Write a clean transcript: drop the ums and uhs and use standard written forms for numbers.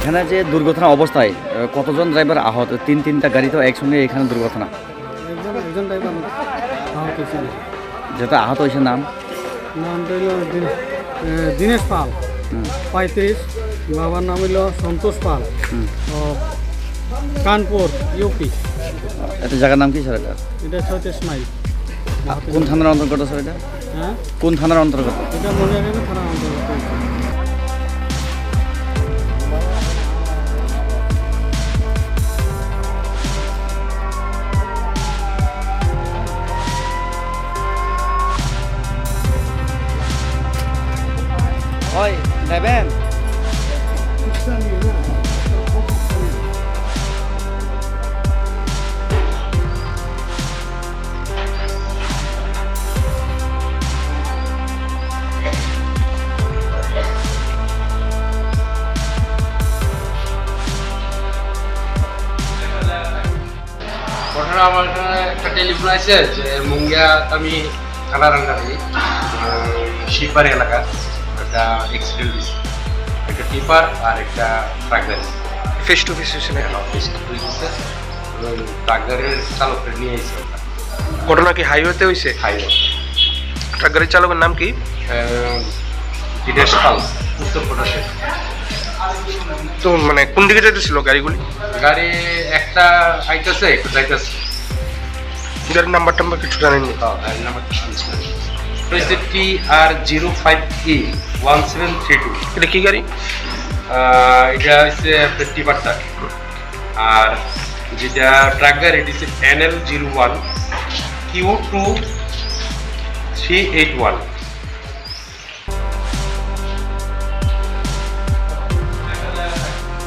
এখানে যে দুর্ঘটনা অবস্থায় কতজন ড্রাইভার আহত? তিনটা গাড়ি তো একসঙ্গে এখানে দুর্ঘটনা। একজন ড্রাইভার আহত হয়েছিল। যেটা আহত হয়েছে নামটা হইল দীনেশ পাল 35, বাবার নাম হইল সন্তোষ পাল, কানপুর ইউপি। এটা জায়গার নাম কি স্যার? এটা 36 মাইল। কোন থানার অন্তর্গত স্যার এটা? হ্যাঁ, কোন থানার অন্তর্গত? এটা মনিয়াগামী থানার অন্তর্গত। ওই নেবেন ঘটনা আমার একটা টেলিফোন আছে যে মুঙ্গিয়া আমি কানারাঙ্গারি শিববাড়ি এলাকা একটা অ্যাক্সিডেন্ট হয়েছে, একটা টিপার আর একটা ট্রাক গাড়ি ফেস টু ফেস হয়েছে নাকি? ট্রাক গাড়ির চালকটা নিয়ে এসেছে। ঘটনা কি হাইওয়েতে হয়েছে? হাইওয়ে। ট্রাক গাড়ির চালকের নাম কি? বিদেশ পাল, উত্তরপ্রদেশে। তো মানে কোন দিকে যেতেছিল গাড়িগুলি? গাড়ি একটা আইতেছে একটা যাইতেছে। গাড়ির নাম্বার টাম্বার কিছু জানেননি? গাড়ির নাম্বারটা শুনছিলাম TR05E1732। এটা কি গাড়ি? এটা হচ্ছে আপনার টিপারটা। আর যেটা ট্রাক গাড়ি এটা হচ্ছে NL01Q2381।